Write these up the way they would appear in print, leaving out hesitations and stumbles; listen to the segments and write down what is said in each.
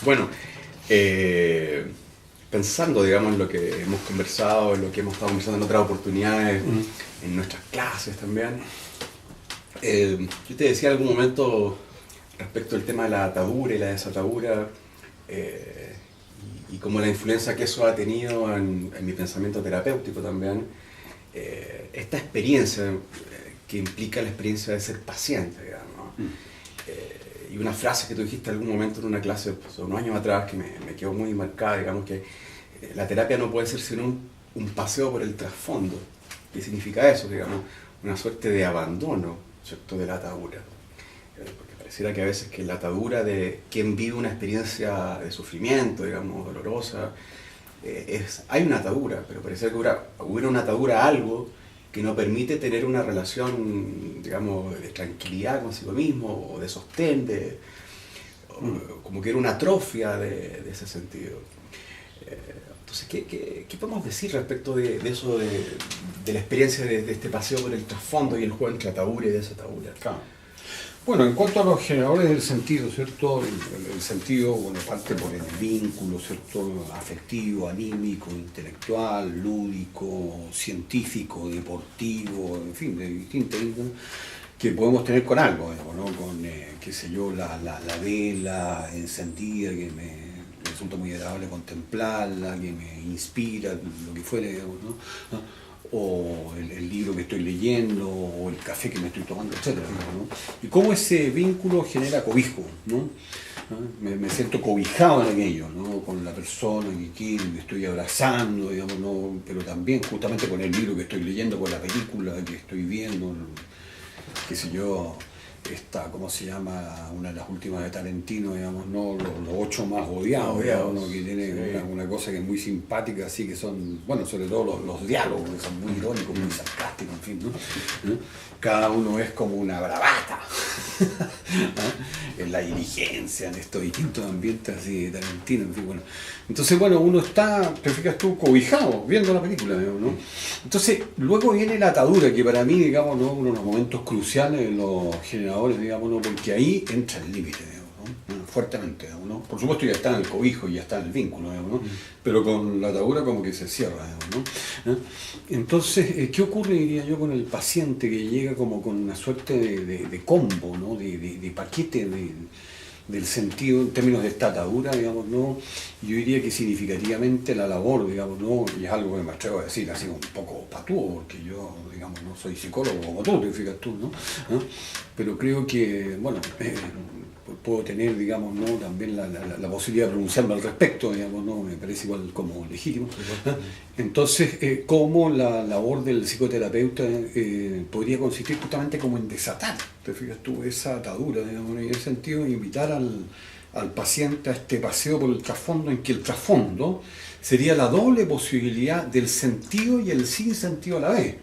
Bueno, eh, pensando, digamos, en lo que hemos conversado, en lo que hemos estado conversando en otras oportunidades, en nuestras clases también, yo te decía en algún momento respecto al tema de la atadura y la desatadura, eh, y como la influencia que eso ha tenido en mi pensamiento terapéutico también, esta experiencia que implica la experiencia de ser paciente, digamos. Y una frase que tú dijiste en algún momento en una clase, pues, unos años atrás, que me quedó muy marcada, digamos, que la terapia no puede ser sino un paseo por el trasfondo. ¿Qué significa eso? Digamos, una suerte de abandono, ¿cierto?, de la atadura. Porque pareciera que a veces que la atadura de quien vive una experiencia de sufrimiento, digamos, dolorosa, hay una atadura, pero pareciera que hubiera una atadura a algo que no permite tener una relación, digamos, de tranquilidad consigo mismo, o de sostén, como que era una atrofia de ese sentido. Entonces, ¿qué podemos decir respecto de eso, de la experiencia de este paseo por el trasfondo y el juego entre atadura y desatadura? Claro. Bueno, en cuanto a los generadores del sentido, ¿cierto? El sentido, bueno, parte por el vínculo, ¿cierto? Afectivo, anímico, intelectual, lúdico, científico, deportivo, en fin, de distintas índoles, que podemos tener con algo, digamos, ¿no? Con, qué sé yo, la vela encendida, que me resulta muy agradable contemplarla, que me inspira, lo que fuere, digamos, ¿no? O el libro que estoy leyendo, o el café que me estoy tomando, etcétera, ¿no? Y cómo ese vínculo genera cobijo, ¿no? Me siento cobijado en aquello, ¿no? Con la persona que quiero, que estoy abrazando, digamos, ¿no? Pero también justamente con el libro que estoy leyendo, con la película que estoy viendo, qué sé yo, esta, ¿cómo se llama? Una de las últimas de Tarantino, digamos, ¿no? Los 8 más odiados, digamos, ¿no? Que tiene Sí. una cosa que es muy simpática, así que son, bueno, sobre todo los diálogos, que son muy irónicos, muy sarcásticos, en fin, ¿no? Cada uno es como una bravata en la dirigencia, en estos distintos ambientes así de Tarantino, en fin, bueno. Entonces, bueno, uno está, te fijas tú, cobijado viendo la película, digamos, ¿no? Entonces, luego viene la atadura, que para mí, digamos, ¿no? Uno de los momentos cruciales en los generadores, digamos, ¿no? Porque ahí entra el límite, digamos, ¿no? Fuertemente, digamos, ¿no? Por supuesto ya está en el cobijo, ya está en el vínculo, digamos, ¿no? Pero con la atadura como que se cierra, digamos, ¿no? Entonces, ¿qué ocurre, diría yo, con el paciente que llega como con una suerte de combo, ¿no? De paquete del sentido en términos de esta atadura, digamos, ¿no? Yo diría que significativamente la labor, digamos, ¿no? Y es algo que me atrevo a decir así un poco patúo, porque yo, digamos, no soy psicólogo como tú, te fijas tú, ¿no? Pero creo que, bueno, puedo tener, digamos, ¿no? También la posibilidad de pronunciarme al respecto, digamos, ¿no? Me parece igual como legítimo. Entonces, cómo la labor del psicoterapeuta podría consistir justamente como en desatar, te fijas tú, esa atadura, digamos, en ese sentido, invitar al paciente a este paseo por el trasfondo, en que el trasfondo sería la doble posibilidad del sentido y el sinsentido a la vez.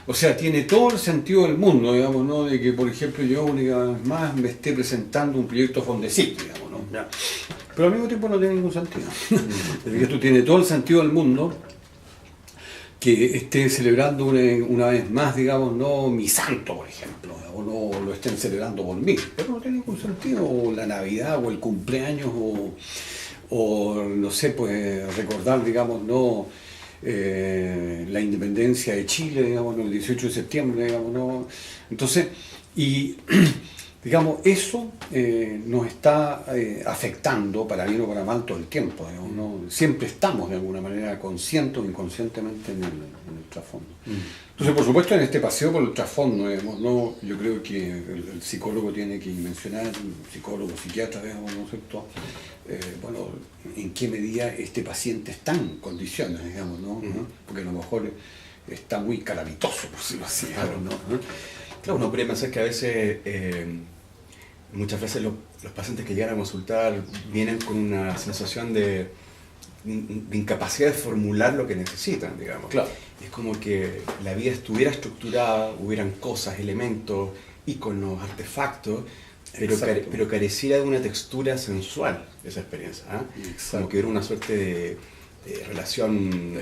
O sea, tiene todo el sentido del mundo, digamos, ¿no? De que, por ejemplo, yo una vez más me esté presentando un proyecto Fondesit, digamos, ¿no? ¿Ya? Pero al mismo tiempo no tiene ningún sentido. Esto tiene todo el sentido del mundo que esté celebrando una vez más, digamos, no mi santo, por ejemplo, o no lo estén celebrando por mí, pero no tiene ningún sentido, o la Navidad, o el cumpleaños, o no sé, pues recordar, digamos, no la independencia de Chile, digamos, el 18 de septiembre, digamos, no. Entonces, y digamos, eso nos está afectando, para bien o para mal, todo el tiempo, digamos, ¿no? Siempre estamos de alguna manera conscientes o inconscientemente en el trasfondo. Entonces, por supuesto, en este paseo por el trasfondo, digamos, ¿no? Yo creo que el psicólogo tiene que mencionar, psicólogo, psiquiatra, digamos, ¿no es cierto? Bueno, en qué medida este paciente está en condiciones, digamos, ¿no? Porque a lo mejor está muy calamitoso, por decirlo así, Claro. ¿no? Claro, uno podría pensar que a veces, muchas veces los pacientes que llegan a consultar vienen con una sensación de incapacidad de formular lo que necesitan, digamos. Claro. Es como que la vida estuviera estructurada, hubieran cosas, elementos, íconos, artefactos, pero careciera de una textura sensual esa experiencia, ¿eh? Como que hubiera una suerte de relación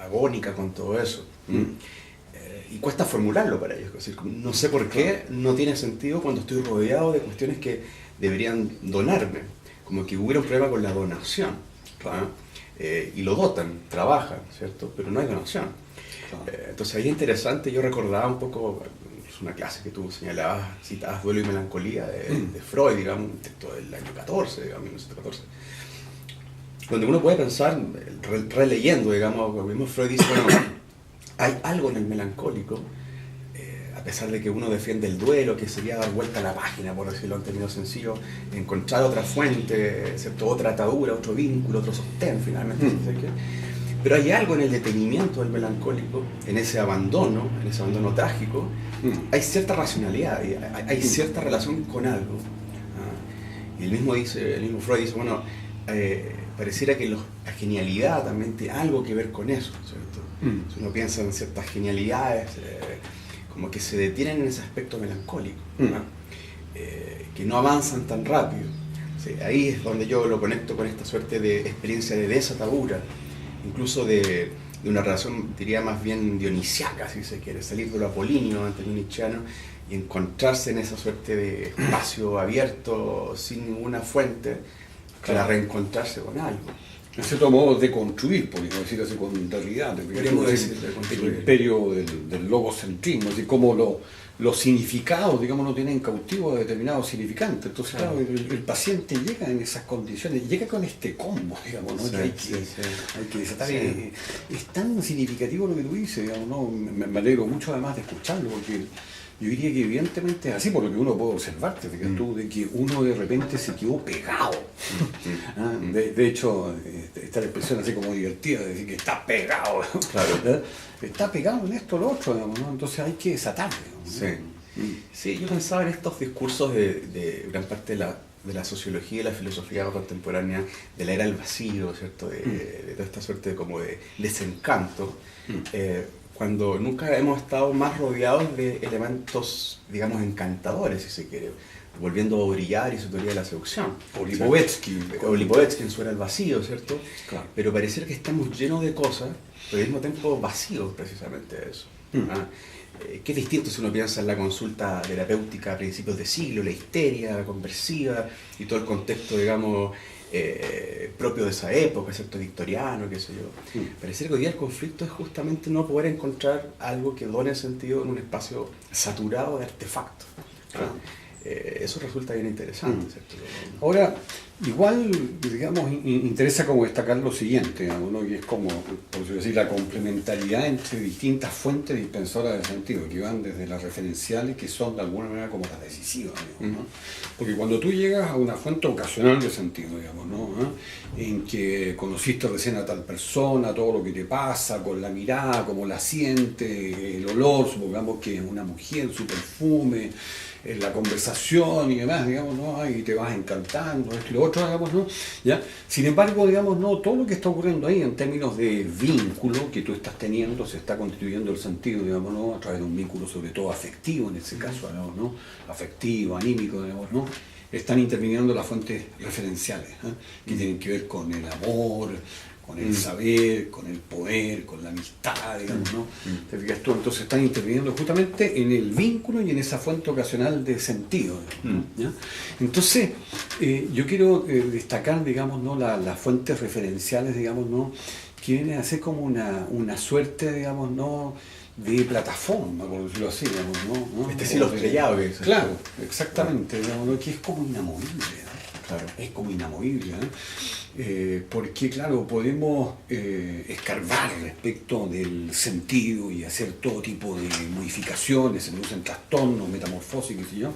agónica con todo eso. Y cuesta formularlo para ellos. Es decir, no sé por qué no tiene sentido cuando estoy rodeado de cuestiones que deberían donarme. como que hubiera un problema con la donación. ¿Ah? Y lo dotan, trabajan, ¿cierto? Pero no hay donación. Entonces ahí es interesante, yo recordaba un poco, es una clase que tú señalabas, citabas Duelo y Melancolía de Freud, digamos, un texto del año 14, digamos, 1914, donde uno puede pensar, releyendo, digamos, lo mismo Freud dice, bueno, hay algo en el melancólico, a pesar de que uno defiende el duelo, que sería dar vuelta a la página, por decirlo en términos sencillos, encontrar otra fuente, ¿cierto? Otra atadura, otro vínculo, otro sostén, finalmente. Pero hay algo en el detenimiento del melancólico, en ese abandono trágico, hay cierta racionalidad, hay cierta relación con algo. Y el mismo Freud dice, bueno, pareciera que la genialidad también tiene algo que ver con eso, ¿cierto? Si uno piensa en ciertas genialidades, como que se detienen en ese aspecto melancólico, que no avanzan tan rápido. Sí, ahí es donde yo lo conecto con esta suerte de experiencia de desatadura, incluso de una relación, diría más bien dionisiaca, si se quiere, salir de lo apolíneo ante lo nietzscheano y encontrarse en esa suerte de espacio abierto, sin ninguna fuente, para reencontrarse con algo. En cierto modo de construir, podríamos decir así, con realidad, el imperio del logocentrismo, así como los significados, digamos, no tienen cautivo de determinados significantes. Entonces, claro, el paciente llega en esas condiciones, llega con este combo, digamos, ¿no? Hay que desatar. Sí. Es tan significativo lo que tú dices, digamos, ¿no? Me alegro mucho además de escucharlo, porque yo diría que evidentemente es así, por lo que uno puede observarte, fíjate tú, de que uno de repente se quedó pegado. De hecho, esta expresión así como divertida, de decir que está pegado. Claro. Está pegado en esto o lo otro, digamos, ¿no? Entonces hay que desatarlo. Sí, yo pensaba en estos discursos de gran parte de la sociología y la filosofía contemporánea, de la era del vacío, ¿cierto? De toda esta suerte como de desencanto. Cuando nunca hemos estado más rodeados de elementos, digamos, encantadores, si se quiere, volviendo a Baudrillard y su teoría de la seducción. O Lipovetsky en su era el vacío, ¿cierto? Claro. Pero pareciera que estamos llenos de cosas, pero al mismo tiempo vacíos precisamente de eso. Qué distinto si uno piensa en la consulta terapéutica a principios de siglo, la histeria conversiva y todo el contexto, digamos, propio de esa época, ¿cierto? Victoriano, qué sé yo. Parece que hoy día el conflicto es justamente no poder encontrar algo que done sentido en un espacio saturado de artefactos. Eso resulta bien interesante, ¿cierto? Ahora, igual, digamos, interesa como destacar lo siguiente, ¿no? Y es como, por decir, la complementariedad entre distintas fuentes dispensadoras de sentido, que van desde las referenciales, que son de alguna manera como las decisivas, ¿no? Porque cuando tú llegas a una fuente ocasional de sentido, digamos, ¿no? En que conociste recién a tal persona, todo lo que te pasa, con la mirada, cómo la siente, el olor, supongamos que es una mujer, su perfume, la conversación y demás, digamos, ¿no? Y te vas encantando, esto y lo otro, digamos, ¿no? ¿Ya? Sin embargo, digamos, no, todo lo que está ocurriendo ahí en términos de vínculo que tú estás teniendo, se está constituyendo el sentido, digamos, ¿no? A través de un vínculo sobre todo afectivo en ese caso, digamos, ¿no? Afectivo, anímico, digamos, ¿no? Están interviniendo las fuentes referenciales, que tienen que ver con el amor, con el saber, con el poder, con la amistad, digamos, ¿no? ¿Te fijas tú? Entonces están interviniendo justamente en el vínculo y en esa fuente ocasional de sentido, ¿no? ¿Ya? Entonces, yo quiero destacar, digamos, ¿no? Las fuentes referenciales, digamos, ¿no? Que vienen a ser como una suerte, digamos, ¿no? De plataforma, por decirlo así, digamos, ¿no? Este cielo estrellado que es. Claro, exactamente, digamos, ¿no? Que es como inamovible, ¿no? Claro, es como inamovible, porque claro, podemos escarbar respecto del sentido y hacer todo tipo de modificaciones, se producen trastornos, metamorfosis, qué sé yo,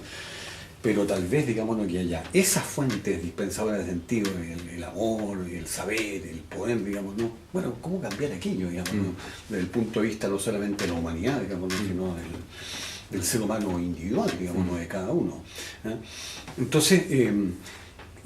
pero tal vez, digamos, no que haya esas fuentes dispensadoras de sentido, el amor, el saber, el poder, digamos, ¿no? Bueno, ¿cómo cambiar aquello, digamos, ¿no? Desde el punto de vista no solamente de la humanidad, digamos, ¿no? Sino del ser humano individual, digamos, ¿no? De cada uno. Entonces,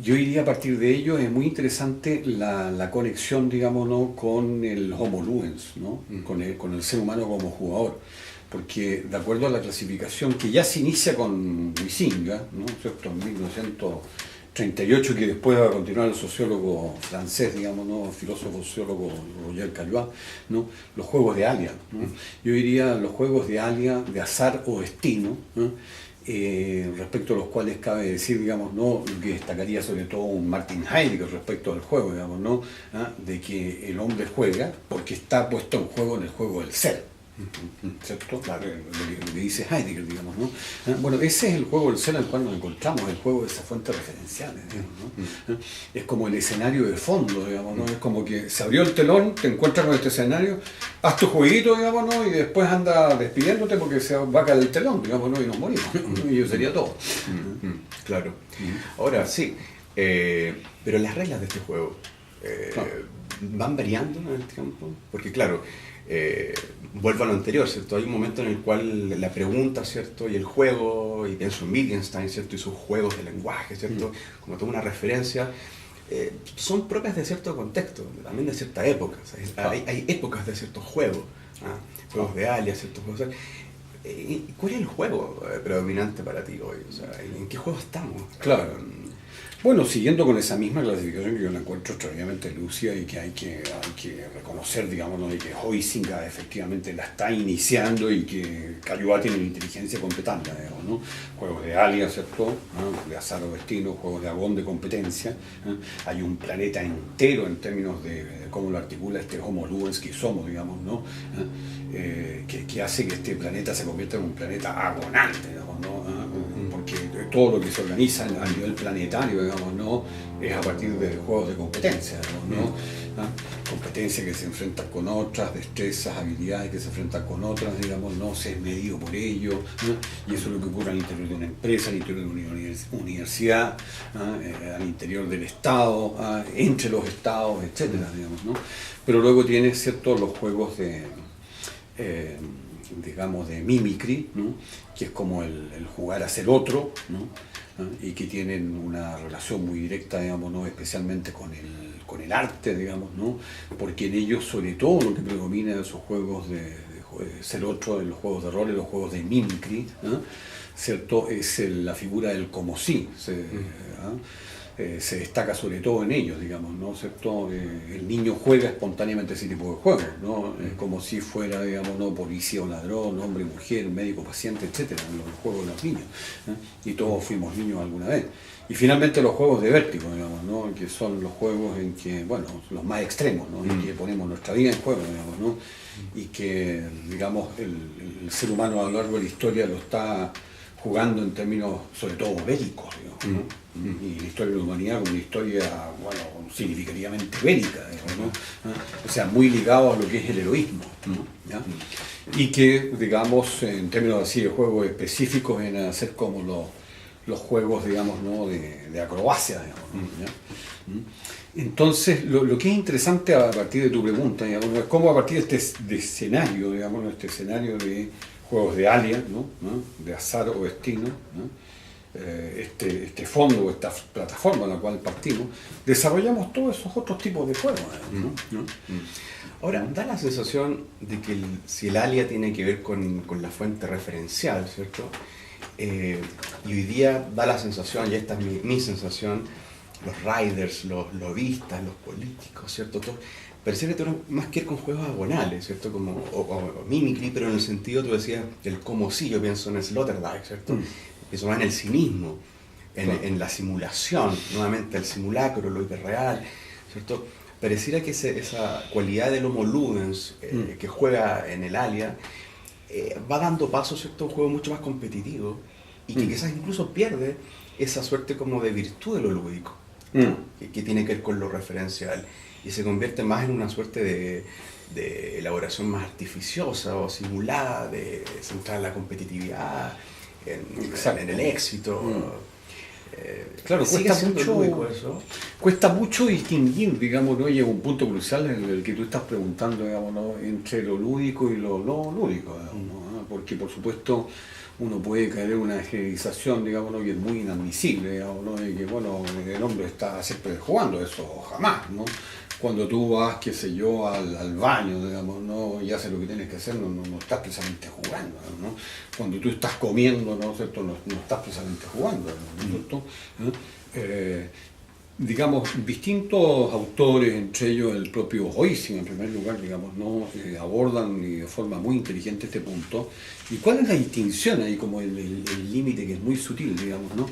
yo diría a partir de ello, es muy interesante la conexión, digamos, ¿no? Con el homo ludens, ¿no? Con el ser humano como jugador. Porque de acuerdo a la clasificación que ya se inicia con Huizinga, ¿no? ¿Cierto? En 1938, que después va a continuar el sociólogo francés, digamos, ¿no? Filósofo sociólogo Roger Caillois, ¿no? Los juegos de Alia, ¿no? Yo diría los juegos de Alia, de azar o destino, ¿no? respecto a los cuales cabe decir, digamos, ¿no? Lo que destacaría sobre todo un Martin Heidegger respecto al juego, digamos, ¿no? ¿Ah? De que el hombre juega porque está puesto en juego en el juego del ser. ¿Cierto? Claro, lo que dice Heidegger, digamos, ¿no? Bueno, ese es el juego del ser al cual nos encontramos, el juego de esas fuentes referenciales, digamos, ¿no? Es como el escenario de fondo, digamos, ¿no? Es como que se abrió el telón, te encuentras con este escenario, haz tu jueguito, digamos, ¿no? Y después anda despidiéndote porque se va a caer el telón, digamos, ¿no? Y nos morimos, ¿no? Y eso sería todo. Claro. Ahora, sí, pero las reglas de este juego van variando en el tiempo, porque claro, vuelvo a lo anterior, ¿cierto? Hay un momento en el cual la pregunta, ¿cierto? Y el juego, y pienso en Wittgenstein, ¿cierto? Y sus juegos de lenguaje, ¿cierto? Como toda una referencia, son propias de cierto contexto, también de cierta época. O sea, hay épocas de ciertos juegos, juegos de alias, ciertos juegos. ¿Cuál es el juego predominante para ti hoy? O sea, ¿en qué juego estamos? Claro. Bueno, siguiendo con esa misma clasificación que yo la encuentro extraordinariamente lúcida y que hay que reconocer, digamos, ¿no? De que Huizinga efectivamente la está iniciando y que Cayuá tiene la inteligencia completando, digamos, ¿no? Juegos de alias, ¿cierto? ¿no? De azar o destino, juegos de agón de competencia. Hay un planeta entero en términos de cómo lo articula este Homo ludens que somos, digamos, ¿no? Que hace que este planeta se convierta en un planeta agonante, digamos, ¿no? Porque todo lo que se organiza a nivel planetario, digamos, ¿no? Es a partir de juegos de competencia, digamos, ¿no? Competencias que se enfrentan con otras, destrezas, habilidades que se enfrentan con otras, digamos, no se es medido por ello, ¿no? Y eso es lo que ocurre al interior de una empresa, al interior de una universidad, al interior del Estado, entre los estados, etcétera, digamos, ¿no? Pero luego tiene, ¿cierto?, los juegos de digamos, de mimicry, ¿no? Que es como el jugar a ser otro, ¿no? Y que tienen una relación muy directa, digamos, ¿no? Especialmente con el arte, digamos, ¿no? Porque en ellos, sobre todo, lo que predomina en esos juegos de ser otro, en los juegos de rol, en los juegos de mimicry, ¿no? ¿Cierto? Es la figura del como si. Se destaca sobre todo en ellos, digamos, ¿no? ¿Cierto? El niño juega espontáneamente ese tipo de juegos, ¿no? Como si fuera, digamos, ¿no? Policía o ladrón, hombre, mujer, médico, paciente, etcétera, los juegos de los niños, ¿no? Y todos fuimos niños alguna vez. Y finalmente los juegos de vértigo, digamos, ¿no? Que son los juegos en que, bueno, los más extremos, ¿no? En que ponemos nuestra vida en juego, digamos, ¿no? Y que, digamos, el ser humano a lo largo de la historia lo está jugando en términos, sobre todo, bélicos, digamos, ¿no? Y la historia de la humanidad como una historia, bueno, significativamente bélica, digamos, ¿no? O sea, muy ligado a lo que es el heroísmo, ¿no? ¿Ya? Y que, digamos, en términos así de juegos específicos, vienen a ser como los juegos, digamos, ¿no? de acrobacia, digamos, ¿no? ¿Ya? Entonces, lo que es interesante a partir de tu pregunta, digamos, es cómo a partir de este escenario, digamos, este escenario de juegos de alias, ¿no? De azar o destino, ¿no? Este fondo o esta plataforma en la cual partimos, desarrollamos todos esos otros tipos de juegos, ¿no? Ahora, da la sensación de que si el alia tiene que ver con la fuente referencial, ¿cierto? Y hoy día da la sensación, y esta es mi sensación, los riders, los lobistas, los políticos, ¿cierto? Todo, pareciera que tienen más que ver con juegos agonales, ¿cierto? Como, o mimicry, pero en el sentido, tú decías, del como si, yo pienso en el Sloterdijk, ¿cierto? Pienso más en el cinismo, en la simulación, nuevamente el simulacro, lo hiperreal, ¿cierto? Pareciera que esa cualidad del Homo ludens que juega en el alia va dando paso, ¿cierto?, a un juego mucho más competitivo y que quizás incluso pierde esa suerte como de virtud de lo lúdico, que tiene que ver con lo referencial y se convierte más en una suerte de elaboración más artificiosa o simulada, de centrar la competitividad en el éxito. Claro, cuesta mucho distinguir, digamos, ¿no? Llega un punto crucial en el que tú estás preguntando, digamos, ¿no? Entre lo lúdico y lo no lúdico, digamos, ¿no? Porque por supuesto uno puede caer en una generalización, digamos, ¿no? Que es muy inadmisible, digamos, ¿no? Y que, bueno, el hombre está siempre jugando, eso jamás, ¿no? Cuando tú vas, qué sé yo, al baño, digamos, ¿no? Y haces lo que tienes que hacer, no estás precisamente jugando, ¿no? Cuando tú estás comiendo, ¿no? ¿Cierto? No estás precisamente jugando, ¿no? ¿Cierto? digamos, distintos autores, entre ellos el propio Oising, en primer lugar, digamos, ¿no? Abordan de forma muy inteligente este punto. ¿Y cuál es la distinción ahí, como el límite que es muy sutil, digamos, ¿no?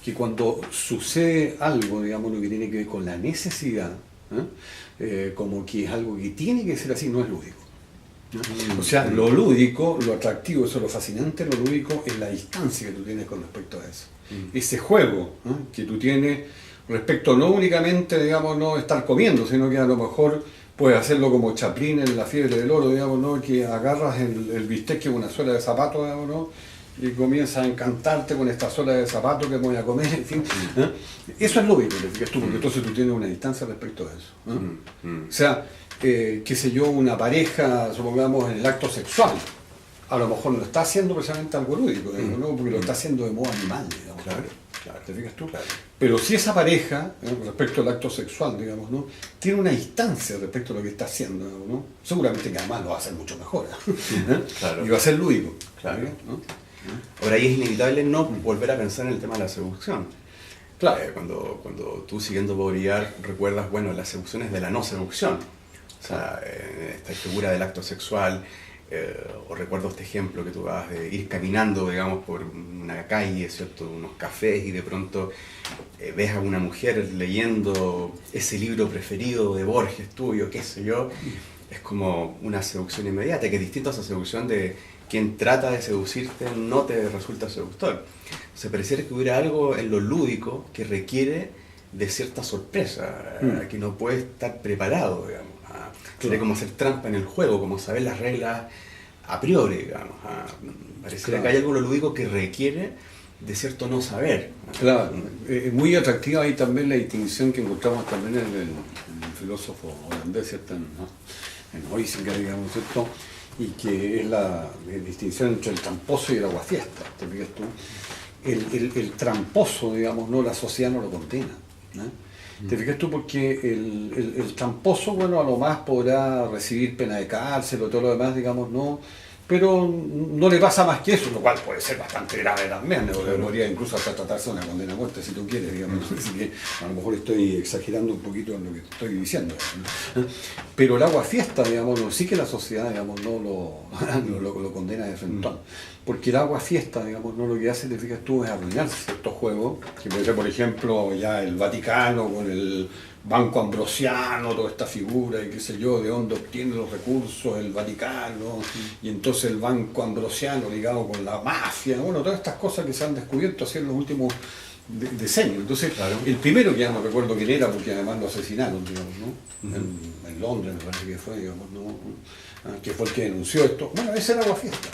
Que cuando sucede algo, digamos, lo que tiene que ver con la necesidad, como que es algo que tiene que ser así, no es lúdico. O sea, lo lúdico, lo atractivo, eso, lo fascinante, lo lúdico es la distancia que tú tienes con respecto a eso. Ese juego que tú tienes respecto no únicamente, digamos, no estar comiendo, sino que a lo mejor puedes hacerlo como Chaplin en La fiebre del oro, digamos, ¿no? Que agarras el bistec que es una suela de zapato, digamos, ¿no? Y comienzas a encantarte con esta suela de zapato que voy a comer, en fin. Eso es lúdico, ¿te fijas tú? Porque entonces tú tienes una distancia respecto a eso. O sea, qué sé yo, una pareja, supongamos, en el acto sexual, a lo mejor no está haciendo precisamente algo lúdico, digamos, ¿no? Porque lo está haciendo de modo animal, digamos. Claro. Claro, ¿te fijas tú? Claro. Pero si esa pareja, respecto al acto sexual, digamos, ¿no? Tiene una distancia respecto a lo que está haciendo, digamos, ¿no? Seguramente que además lo va a hacer mucho mejor, Claro. y va a ser lúdico. Claro. ¿no? Ahora ahí es inevitable no volver a pensar en el tema de la seducción. Claro. Cuando tú siguiendo Baudrillard recuerdas, bueno, las seducciones de la no seducción. O sea, esta figura del acto sexual, o recuerdo este ejemplo que tú vas de ir caminando, digamos, por una calle, ¿cierto? Unos cafés, y de pronto ves a una mujer leyendo ese libro preferido de Borges tuyo, qué sé yo. Es como una seducción inmediata, que es distinto a esa seducción de quien trata de seducirte no te resulta seductor. O sea, pareciera que hubiera algo en lo lúdico que requiere de cierta sorpresa, que no puede estar preparado, digamos. Sería como hacer trampa en el juego, como saber las reglas a priori, digamos. Pareciera que hay algo en lo lúdico que requiere de cierto no saber. Claro, muy atractiva ahí también la distinción que encontramos también en el filósofo holandés, ¿cierto? En Huizinga, digamos, ¿cierto? Y que es la distinción entre el tramposo y el aguafiesta, ¿te fijas tú? El tramposo, digamos, no, la sociedad no lo condena, ¿no? ¿Te fijas tú? Porque el tramposo, bueno, a lo más podrá recibir pena de cárcel o todo lo demás, digamos, no, pero no le pasa más que eso, lo cual puede ser bastante grave también, ¿no? Podría incluso hasta tratarse de una condena a muerte si tú quieres, digamos. Así que a lo mejor estoy exagerando un poquito en lo que estoy diciendo, ¿no? Pero el aguafiesta, digamos, sí que la sociedad, digamos, no lo condena de frente, porque el aguafiesta, digamos, no, lo que hace, te fijas tú, es arruinar ciertos juegos, que puede ser, por ejemplo, ya el Vaticano con el Banco Ambrosiano, toda esta figura, y qué sé yo, de dónde obtiene los recursos el Vaticano, y entonces el Banco Ambrosiano ligado con la mafia, bueno, todas estas cosas que se han descubierto así en los últimos decenios. Entonces, claro, el primero que ya no recuerdo quién era, porque además lo asesinaron, digamos, ¿no? En Londres, me parece que fue, digamos, ¿no? Que fue el que denunció esto. Bueno, ese era Aguafiesta.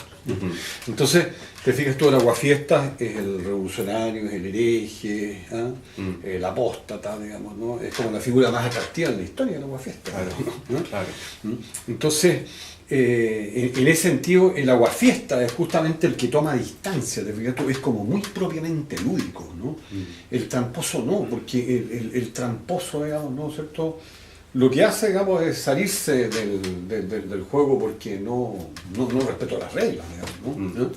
Entonces, te fijas tú, el Aguafiesta es el revolucionario, es el hereje, el apóstata, digamos, ¿no? Es como la figura más atractiva en la historia del Aguafiesta. Claro, ¿no? Claro. Entonces, en ese sentido, el aguafiesta es justamente el que toma distancia, ¿te fijas tú? Es como muy propiamente lúdico, ¿no? El tramposo no, porque el tramposo, digamos, ¿no? ¿Cierto? Lo que hace, digamos, es salirse del juego porque no respeto las reglas, digamos, ¿no?